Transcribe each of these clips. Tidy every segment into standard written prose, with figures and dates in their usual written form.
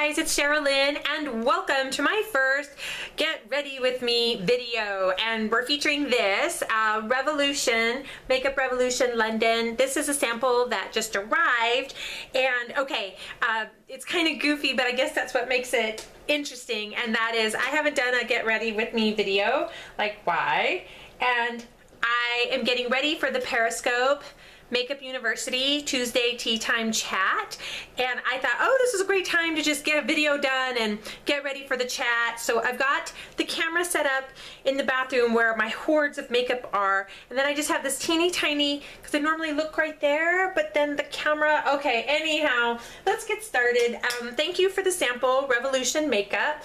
guys, it's Sherilyn and welcome to my first Get Ready With Me video, and we're featuring this Revolution, Makeup Revolution London. This is a sample that just arrived, and okay, it's kind of goofy, but I guess that's what makes it interesting, and that is I haven't done a Get Ready With Me video, like why? And I am getting ready for the Periscope Makeup University Tuesday Tea Time chat, and I thought, oh, this is a great time to just get a video done and get ready for the chat. So I've got the camera set up in the bathroom where my hordes of makeup are, and then I just have this teeny tiny, because I normally look right there, but then the camera, okay, anyhow, let's get started. Thank you for the sample, Revolution Makeup.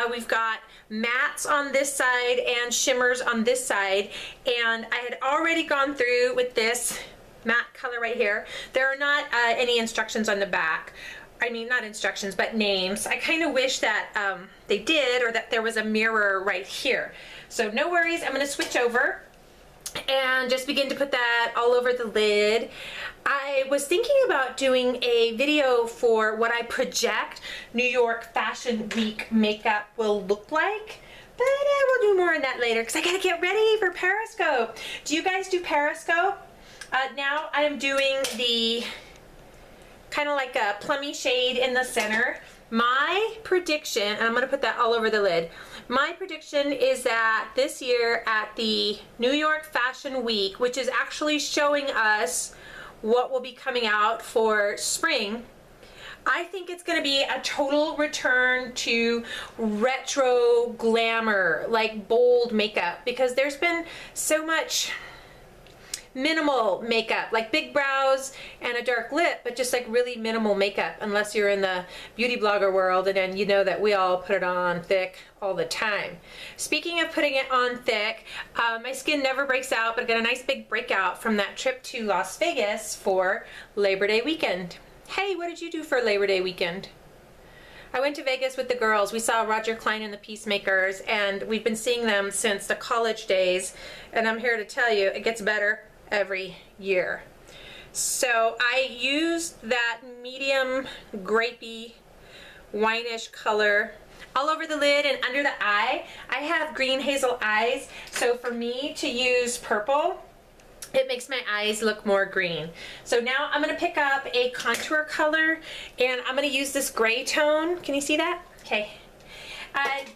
We've got mattes on this side and shimmers on this side, and I had already gone through with this matte color right here. There are not any instructions on the back. I mean, not instructions, but names. I kind of wish that they did, or that there was a mirror right here. So no worries, I'm going to switch over and just begin to put that all over the lid. I was thinking about doing a video for what I project New York Fashion Week makeup will look like, but I will do more on that later because I gotta get ready for Periscope. Do you guys do Periscope? Now I'm doing the kind of like a plummy shade in the center. My prediction, and I'm going to put that all over the lid, my prediction is that this year at the New York Fashion Week, which is actually showing us what will be coming out for spring, I think it's going to be a total return to retro glamour, like bold makeup, because there's been so much minimal makeup, like big brows and a dark lip, but just like really minimal makeup, unless you're in the beauty blogger world, and then you know that we all put it on thick all the time. Speaking of putting it on thick, my skin never breaks out, but I got a nice big breakout from that trip to Las Vegas for Labor Day weekend. Hey, what did you do for Labor Day weekend? I went to Vegas with the girls. We saw Roger Klein and the Peacemakers, and we've been seeing them since the college days, and I'm here to tell you it gets better every year. So I used that medium grapey wineish color all over the lid and under the eye. I have green hazel eyes, so for me to use purple, it makes my eyes look more green. So now I'm going to pick up a contour color, and I'm going to use this gray tone. Can you see that? Okay.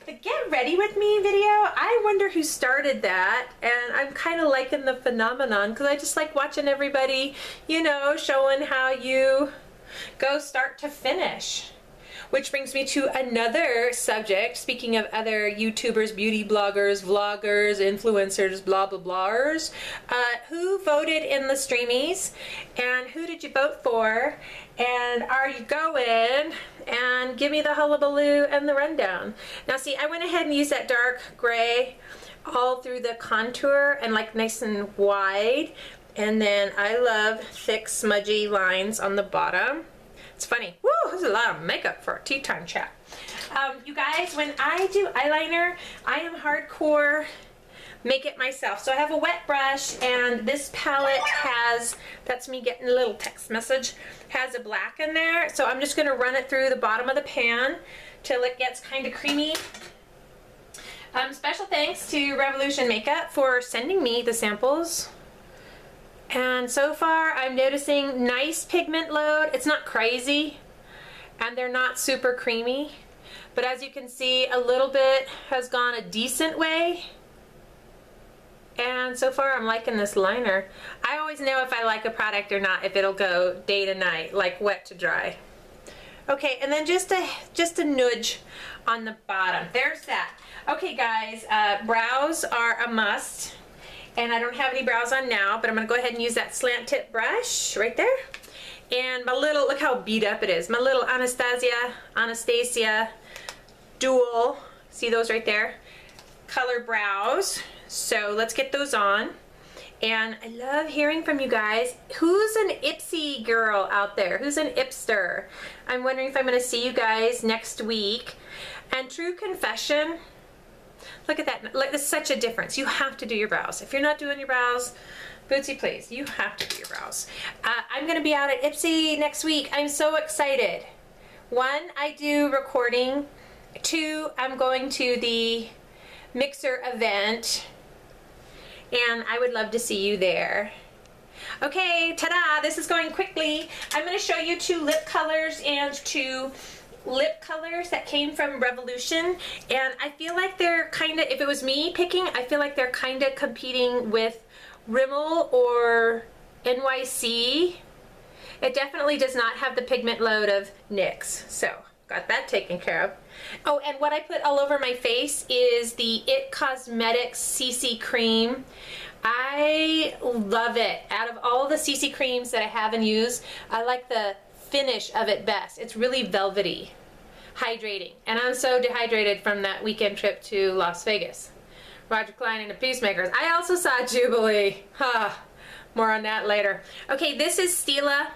The Get Ready With Me video, I wonder who started that, and I'm kind of liking the phenomenon because I just like watching everybody, you know, showing how you go start to finish. Which brings me to another subject, speaking of other YouTubers, beauty bloggers, vloggers, influencers, blah blah blahers. Who voted in the streamies, and who did you vote for, and are you going? And give me the hullabaloo and the rundown. Now see, I went ahead and used that dark gray all through the contour and like nice and wide, and then I love thick smudgy lines on the bottom. It's funny. Woo, there's a lot of makeup for a tea time chat. You guys, when I do eyeliner, I am hardcore make it myself. So I have a wet brush, and this palette has, that's me getting a little text message, has a black in there. So I'm just going to run it through the bottom of the pan till it gets kind of creamy. Special thanks to Revolution Makeup for sending me the samples. And so far I'm noticing nice pigment load. It's not crazy, and they're not super creamy, but as you can see, a little bit has gone a decent way, and so far I'm liking this liner. I always know if I like a product or not if it'll go day to night, like wet to dry. Okay, and then just a nudge on the bottom. There's that. Okay guys, brows are a must. And I don't have any brows on now, but I'm going to go ahead and use that slant tip brush right there. And my little, look how beat up it is. My little Anastasia dual, see those right there? Color brows. So let's get those on. And I love hearing from you guys. Who's an Ipsy girl out there? Who's an Ipster? I'm wondering if I'm going to see you guys next week. And true confession, look at that. Like, there's such a difference. You have to do your brows. If you're not doing your brows, Bootsy, please, you have to do your brows. I'm going to be out at Ipsy next week. I'm so excited. One, I do recording. Two, I'm going to the mixer event, and I would love to see you there. Okay, ta-da, this is going quickly. I'm going to show you 2 lip colors and 2 lip colors that came from Revolution, and I feel like they're kind of, if it was me picking, I feel like they're kind of competing with Rimmel or NYC. It definitely does not have the pigment load of NYX, so got that taken care of. Oh, and what I put all over my face is the IT Cosmetics CC cream. I love it. Out of all the CC creams that I have and use, I like the finish of it best. It's really velvety, hydrating, and I'm so dehydrated from that weekend trip to Las Vegas. Roger Klein and the Peacemakers. I also saw Jubilee. More on that later. Okay, this is Stila.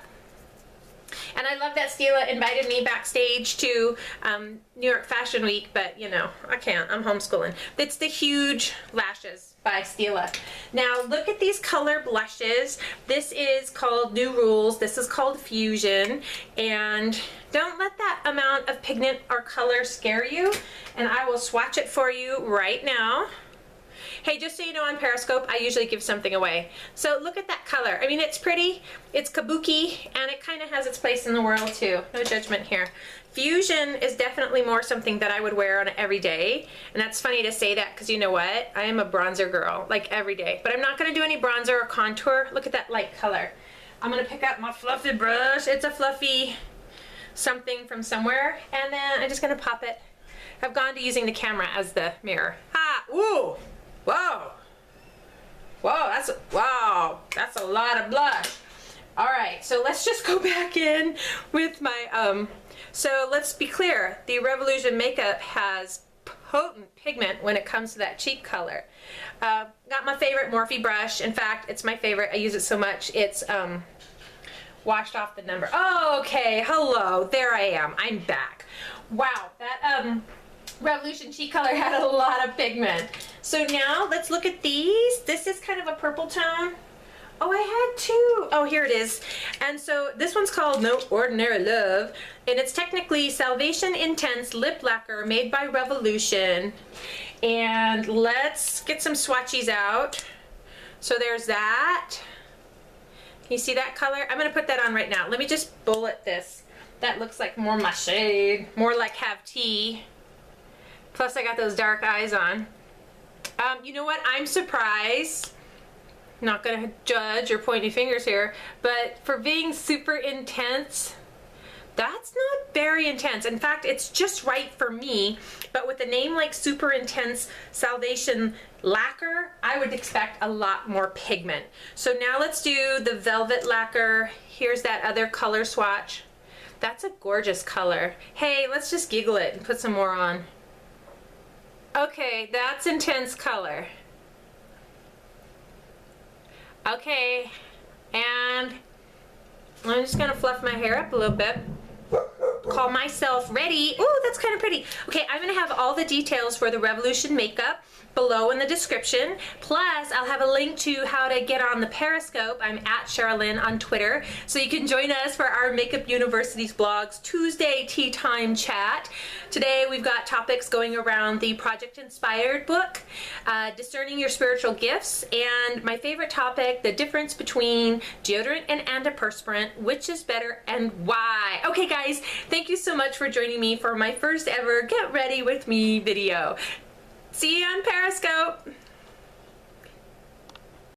And I love that Stila invited me backstage to New York Fashion Week, but you know, I can't, I'm homeschooling. It's the Huge Lashes by Stila. Now look at these color blushes. This is called New Rules, this is called Fusion, and don't let that amount of pigment or color scare you, and I will swatch it for you right now. Hey, just so you know, on Periscope, I usually give something away. So look at that color. I mean, it's pretty, it's kabuki, and it kind of has its place in the world too. No judgment here. Fusion is definitely more something that I would wear on every day. And that's funny to say that because you know what? I am a bronzer girl, like every day. But I'm not going to do any bronzer or contour. Look at that light color. I'm going to pick up my fluffy brush. It's a fluffy something from somewhere. And then I'm just going to pop it. I've gone to using the camera as the mirror. Ooh! Whoa! Wow, that's a lot of blush. All right, so let's just go back in with my, so let's be clear. The Revolution makeup has potent pigment when it comes to that cheek color. Got my favorite Morphe brush. In fact, it's my favorite. I use it so much. It's washed off the number. Oh, okay, hello, there I am. I'm back. Wow, that, Revolution cheek color had a lot of pigment. So now let's look at these. This is kind of a purple tone. Oh, I had 2. Oh, here it is. And so this one's called No Ordinary Love, and it's technically Salvation Intense Lip Lacquer made by Revolution. And let's get some swatches out. So there's that. Can you see that color? I'm gonna put that on right now. Let me just bullet this. That looks like more my shade, more like Have Tea. Plus I got those dark eyes on. You know what? I'm surprised. Not gonna judge or point any fingers here, but for being super intense, that's not very intense. In fact, it's just right for me, but with a name like Super Intense Salvation Lacquer, I would expect a lot more pigment. So now let's do the Velvet Lacquer. Here's that other color swatch. That's a gorgeous color. Hey, let's just giggle it and put some more on. Okay, that's intense color. Okay, and I'm just gonna fluff my hair up a little bit. Call myself ready. Ooh, that's kind of pretty. Okay, I'm gonna have all the details for the Revolution makeup below in the description. Plus, I'll have a link to how to get on the Periscope. I'm at Sherilyn on Twitter, so you can join us for our Makeup University's blogs Tuesday Tea Time chat. Today we've got topics going around the Project Inspired book, discerning your spiritual gifts, and my favorite topic, the difference between deodorant and antiperspirant, which is better and why. Okay guys, thank you so much for joining me for my first ever Get Ready With Me video. See you on Periscope.